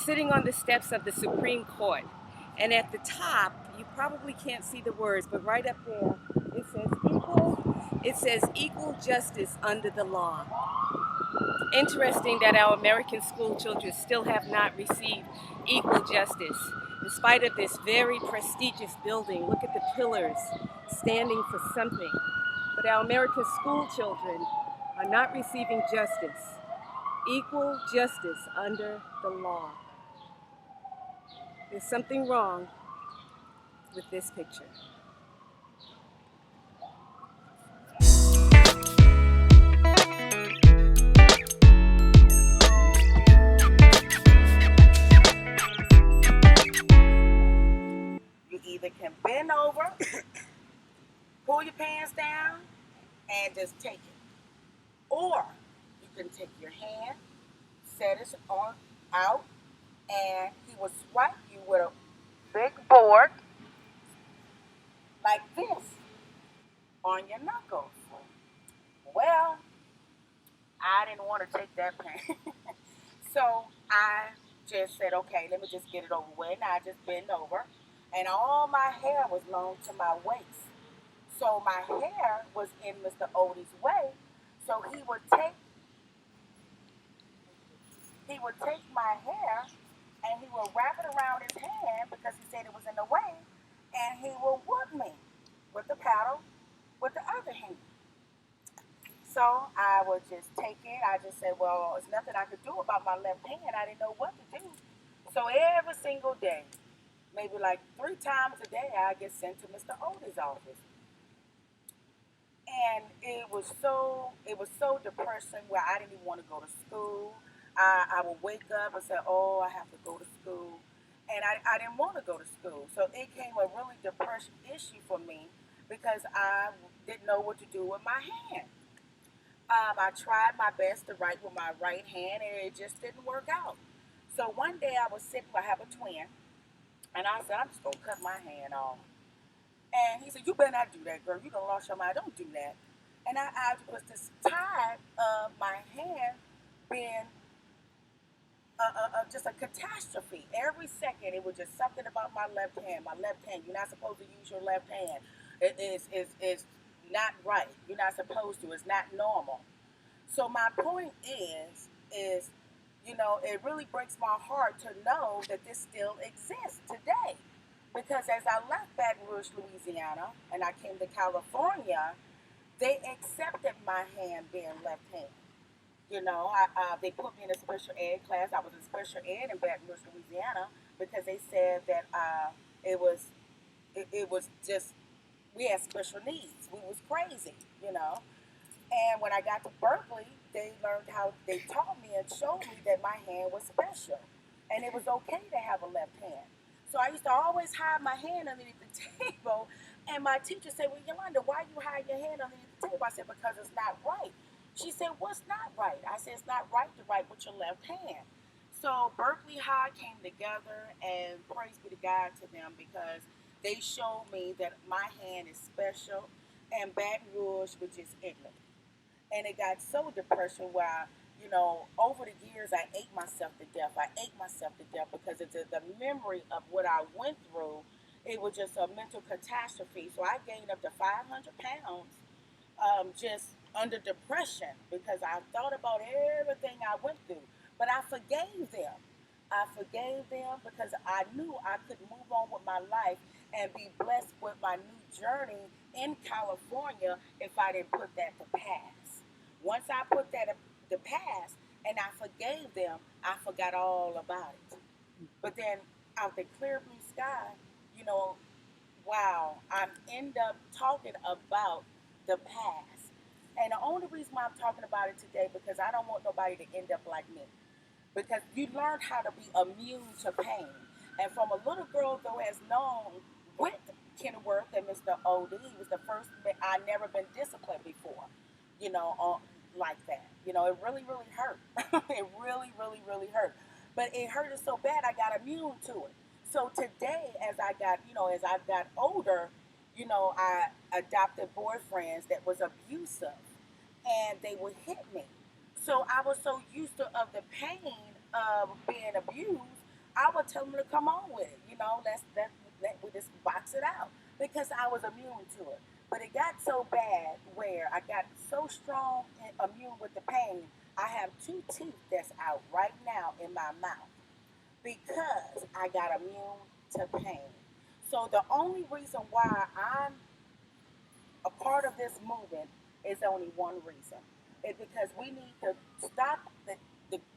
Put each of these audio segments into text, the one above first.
sitting on the steps of the Supreme Court. And at the top, you probably can't see the words, but right up there, it says equal justice under the law. Interesting that our American school children still have not received equal justice. In spite of this very prestigious building, look at the pillars standing for something. But our American school children are not receiving justice, equal justice under the law. There's something wrong with this picture. You either can bend over, pull your pants down, and just take it. Or you can take your hand, set it on out, and he will swipe you with a big board like this on your knuckles. Well, I didn't want to take that pain. So I just said, okay, let me just get it over with. And I just bent over. And all my hair was long to my waist. So my hair was in Mr. Odie's way. So he would take my hair and he would wrap it around his hand because he said it was in the way, and he would whoop me with the paddle with the other hand. So I would just take it. I just said, well, there's nothing I could do about my left hand. I didn't know what to do. So every single day, maybe like 3 times a day, I get sent to Mr. Odie's office. And it was so depressing where I didn't even want to go to school. I would wake up and say, oh, I have to go to school. And I didn't want to go to school. So it came a really depressed issue for me because I didn't know what to do with my hand. I tried my best to write with my right hand and it just didn't work out. So one day I was sitting, I have a twin, and I said, I'm just going to cut my hand off. And he said, you better not do that, girl. You done lost your mind. Don't do that. And I was just tired of my hand being just a catastrophe. Every second, it was just something about my left hand. My left hand, you're not supposed to use your left hand. It's not right. You're not supposed to. It's not normal. So my point is, it really breaks my heart to know that this still exists today. Because as I left Baton Rouge, Louisiana, and I came to California, they accepted my hand being left hand. They put me in a special ed class. I was in special ed in Baton Rouge, Louisiana, because they said that it was just we had special needs. We was crazy. And when I got to Berkeley, they taught me and showed me that my hand was special, and it was okay to have a left hand. So I used to always hide my hand underneath the table, and my teacher said, "Well, Yolanda, why you hide your hand underneath the table?" I said, "Because it's not right." She said, "What's not right?" I said, "It's not right to write with your left hand." So Berkeley High came together, and praise be to God to them because they showed me that my hand is special, and Baton Rouge was just ignorant. And it got so depression where over the years I ate myself to death. I ate myself to death because it's the memory of what I went through. It was just a mental catastrophe. So I gained up to 500 pounds just under depression because I thought about everything I went through. But I forgave them. I forgave them because I knew I could move on with my life and be blessed with my new journey in California if I didn't put that to pass. Once I put that to pass and I forgave them, I forgot all about it. But then out the clear blue sky, you know, wow, I end up talking about the past. And the only reason why I'm talking about it today because I don't want nobody to end up like me. Because you learn how to be immune to pain. And from a little girl who has known with Kenworth and Mr. O.D., he was the first, I never been disciplined before, like that. It really, really hurt. It really, really, really hurt. But it hurted so bad I got immune to it. So today, as I got older, I adopted boyfriends that was abusive and they would hit me. So I was so used to of the pain of being abused, I would tell them to come on with it. You know, let we just box it out because I was immune to it. But it got so bad where I got so strong and immune with the pain. I have two teeth that's out right now in my mouth because I got immune to pain. So the only reason why I'm a part of this movement is only one reason. It's because we need to stop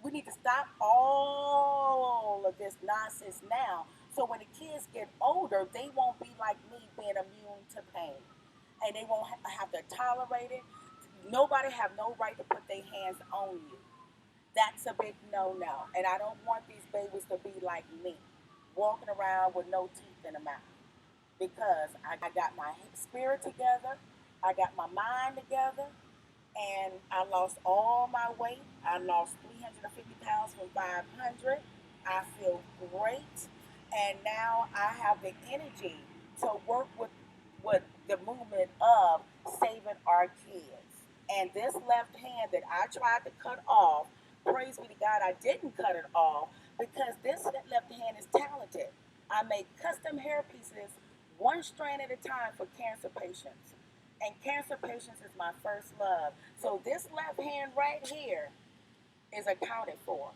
we need to stop all of this nonsense now. So when the kids get older, they won't be like me being immune to pain. And they won't have to tolerate it. Nobody have no right to put their hands on you. That's a big no-no. And I don't want these babies to be like me, walking around with no teeth in the mouth because I got my spirit together, I got my mind together, and I lost all my weight. I lost 350 pounds from 500. I feel great, and now I have the energy to work with the movement of saving our kids. And this left hand that I tried to cut off, praise be to God, I didn't cut it off because this left hand is talented. I make custom hair pieces one strand at a time for cancer patients. And cancer patients is my first love. So this left hand right here is accounted for.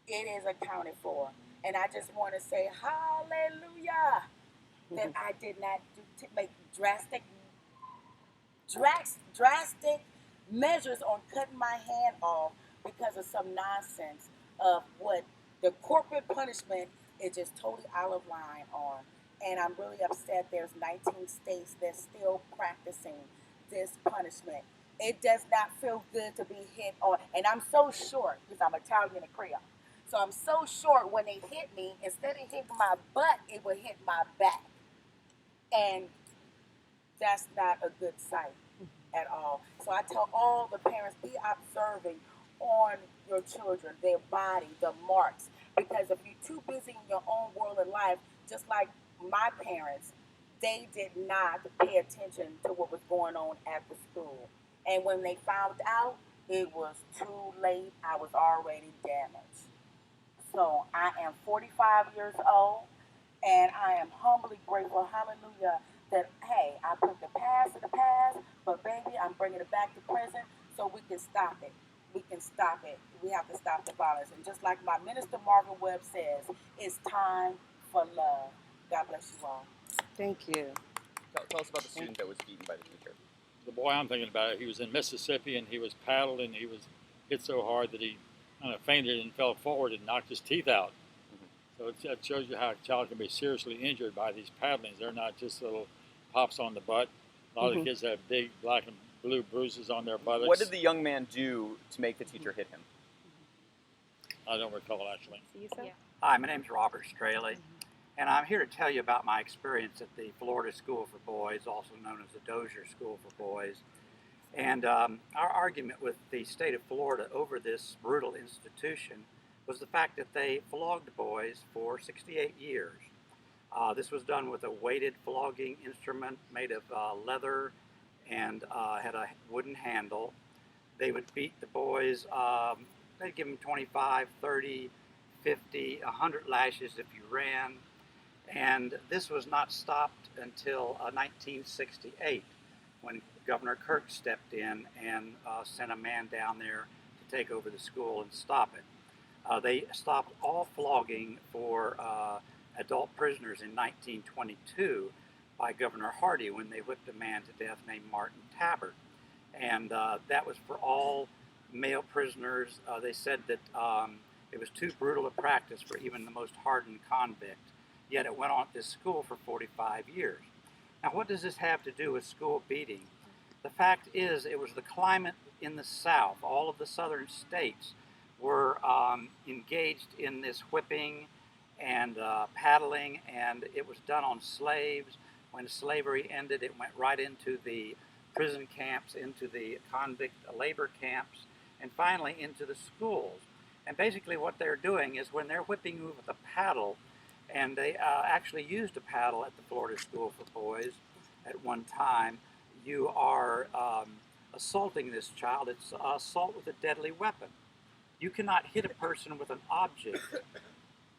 It is accounted for. And I just want to say hallelujah that I did not make drastic measures on cutting my hand off because of some nonsense of what the corporate punishment is just totally out of line on. And I'm really upset there's 19 states that's still practicing this punishment. It does not feel good to be hit on. And I'm so short because I'm Italian and Creole. So I'm so short when they hit me, instead of hitting my butt, it would hit my back. And that's not a good sight at all. So I tell all the parents, be observing on your children, their body, the marks. Because if you're too busy in your own world of life, just like my parents, they did not pay attention to what was going on at the school. And when they found out, it was too late. I was already damaged. So I am 45 years old, and I am humbly grateful, hallelujah, that, hey, I put the past in the past, but baby, I'm bringing it back to present so we can stop it. We can stop it. We have to stop the violence. And just like my minister Marvin Webb says, it's time for love. God bless you all. Thank you. Tell us about the student that was beaten by the teacher. The boy I'm thinking about, he was in Mississippi and he was paddled and he was hit so hard that he kind of fainted and fell forward and knocked his teeth out. So it shows you how a child can be seriously injured by these paddlings. They're not just little pops on the butt. A lot of the kids have big black and blue bruises on their buttocks. What did the young man do to make the teacher hit him? I don't recall, actually. Yeah. Hi, my name is Robert Straley, and I'm here to tell you about my experience at the Florida School for Boys, also known as the Dozier School for Boys. And our argument with the state of Florida over this brutal institution was the fact that they flogged boys for 68 years. This was done with a weighted flogging instrument made of leather and had a wooden handle. They would beat the boys, they'd give them 25, 30, 50, 100 lashes if you ran. And this was not stopped until 1968 when Governor Kirk stepped in and sent a man down there to take over the school and stop it. They stopped all flogging for adult prisoners in 1922 by Governor Hardy when they whipped a man to death named Martin Tabbert. And that was for all male prisoners. They said that it was too brutal a practice for even the most hardened convict. Yet it went on at this school for 45 years. Now, what does this have to do with school beating? The fact is, it was the climate in the South. All of the southern states were engaged in this whipping and paddling, and it was done on slaves. When slavery ended, it went right into the prison camps, into the convict labor camps, and finally into the schools. And basically what they're doing is when they're whipping you with a paddle, and they actually used a paddle at the Florida School for Boys at one time, you are assaulting this child. It's assault with a deadly weapon. You cannot hit a person with an object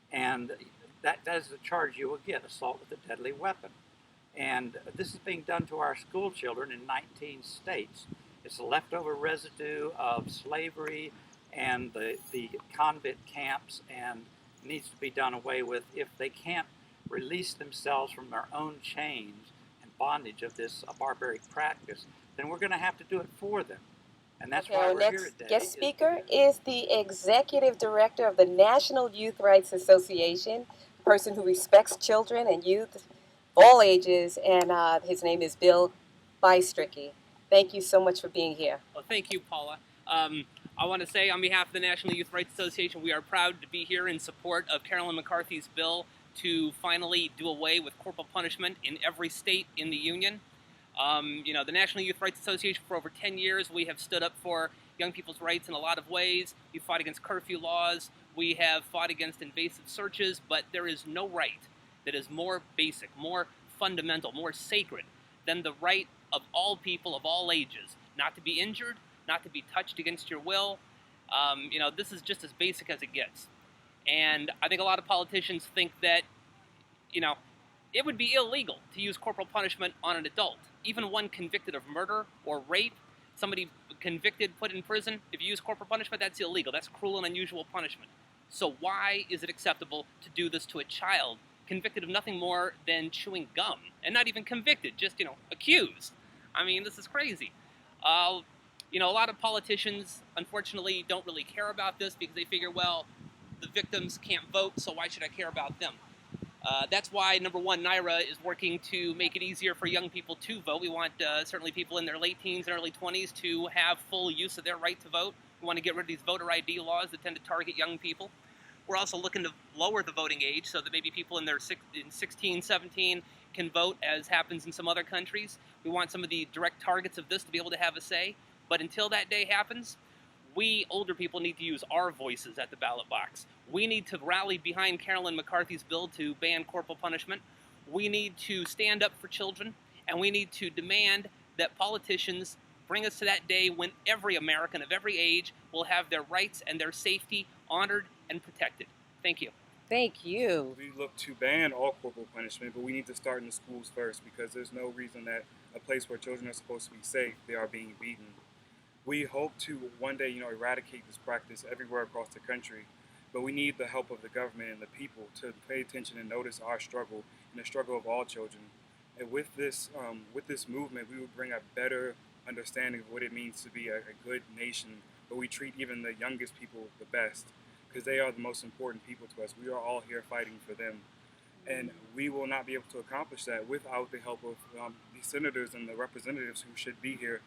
and and that is the charge you will get: assault with a deadly weapon. And this is being done to our school children in 19 states. It's the leftover residue of slavery and the convict camps, and needs to be done away with. If they can't release themselves from their own chains and bondage of this barbaric practice, then we're going to have to do it for them. And that's why our we're here next today. guest speaker is the executive director of the National Youth Rights Association, a person who respects children and youth of all ages, and his name is Bill Bystricky. Thank you so much for being here. Well, thank you, Paula. I want to say on behalf of the National Youth Rights Association, we are proud to be here in support of Carolyn McCarthy's bill to finally do away with corporal punishment in every state in the Union. The National Youth Rights Association, for over 10 years, we have stood up for young people's rights in a lot of ways. We've fought against curfew laws. We have fought against invasive searches, but there is no right that is more basic, more fundamental, more sacred than the right of all people of all ages not to be injured, not to be touched against your will. This is just as basic as it gets. And I think a lot of politicians think that, it would be illegal to use corporal punishment on an adult. Even one convicted of murder or rape, somebody convicted, put in prison, if you use corporal punishment, that's illegal. That's cruel and unusual punishment. So why is it acceptable to do this to a child convicted of nothing more than chewing gum? And not even convicted, just, accused. I mean, this is crazy. A lot of politicians, unfortunately, don't really care about this because they figure, well, the victims can't vote, so why should I care about them? That's why, number one, NYRA is working to make it easier for young people to vote. We want certainly people in their late teens and early 20s to have full use of their right to vote. We want to get rid of these voter ID laws that tend to target young people. We're also looking to lower the voting age so that maybe people in 16, 17 can vote, as happens in some other countries. We want some of the direct targets of this to be able to have a say. But until that day happens, we older people need to use our voices at the ballot box. We need to rally behind Carolyn McCarthy's bill to ban corporal punishment. We need to stand up for children, and we need to demand that politicians bring us to that day when every American of every age will have their rights and their safety honored and protected. Thank you. Thank you. We look to ban all corporal punishment, but we need to start in the schools first, because there's no reason that a place where children are supposed to be safe, they are being beaten. We hope to one day, eradicate this practice everywhere across the country, but we need the help of the government and the people to pay attention and notice our struggle and the struggle of all children. And with this movement, we will bring a better understanding of what it means to be a good nation, where we treat even the youngest people the best, because they are the most important people to us. We are all here fighting for them. And we will not be able to accomplish that without the help of the senators and the representatives who should be here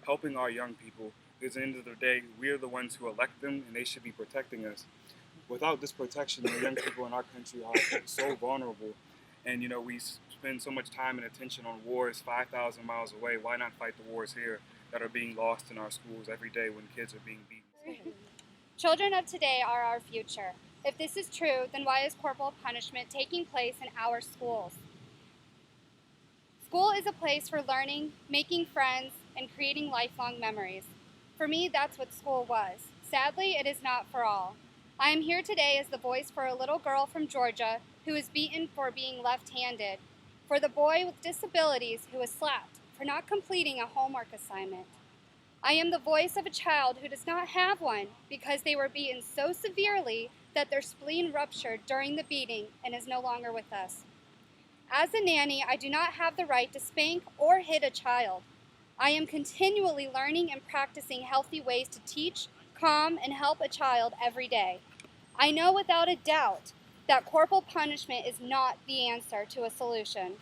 helping our young people. Because at the end of the day, we are the ones who elect them, and they should be protecting us. Without this protection, the young people in our country are so vulnerable. And we spend so much time and attention on wars 5,000 miles away. Why not fight the wars here that are being lost in our schools every day when kids are being beaten? Children of today are our future. If this is true, then why is corporal punishment taking place in our schools? School is a place for learning, making friends, and creating lifelong memories. For me, that's what school was. Sadly, it is not for all. I am here today as the voice for a little girl from Georgia who was beaten for being left-handed, for the boy with disabilities who was slapped for not completing a homework assignment. I am the voice of a child who does not have one because they were beaten so severely that their spleen ruptured during the beating and is no longer with us. As a nanny, I do not have the right to spank or hit a child. I am continually learning and practicing healthy ways to teach, calm, and help a child every day. I know without a doubt that corporal punishment is not the answer to a solution.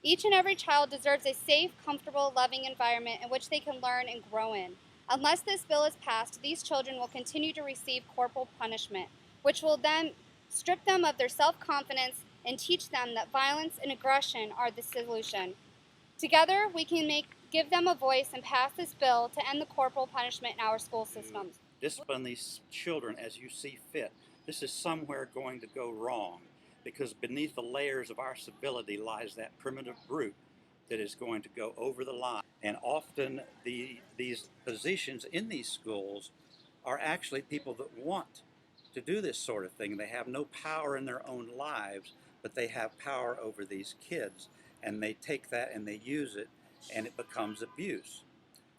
Each and every child deserves a safe, comfortable, loving environment in which they can learn and grow in. Unless this bill is passed, these children will continue to receive corporal punishment, which will then strip them of their self-confidence and teach them that violence and aggression are the solution. Together, we can give them a voice and pass this bill to end the corporal punishment in our school systems. Discipline these children as you see fit. This is somewhere going to go wrong, because beneath the layers of our civility lies that primitive brute that is going to go over the line. And often these positions in these schools are actually people that want to do this sort of thing. They have no power in their own lives, but they have power over these kids, and they take that and they use it, and it becomes abuse.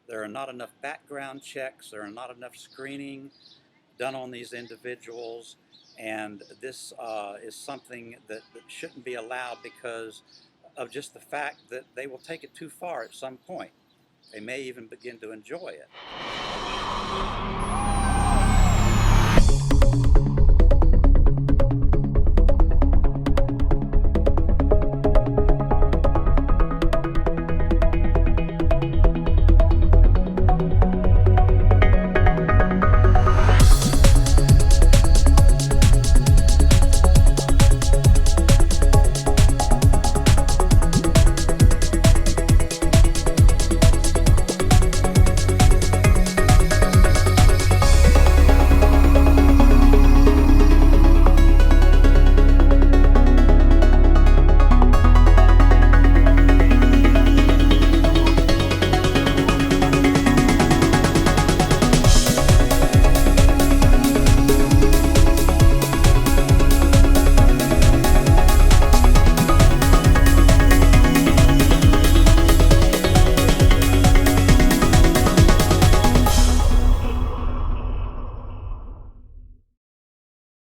There are not enough background checks, there are not enough screening done on these individuals, and this is something that shouldn't be allowed because of just the fact that they will take it too far at some point. They may even begin to enjoy it.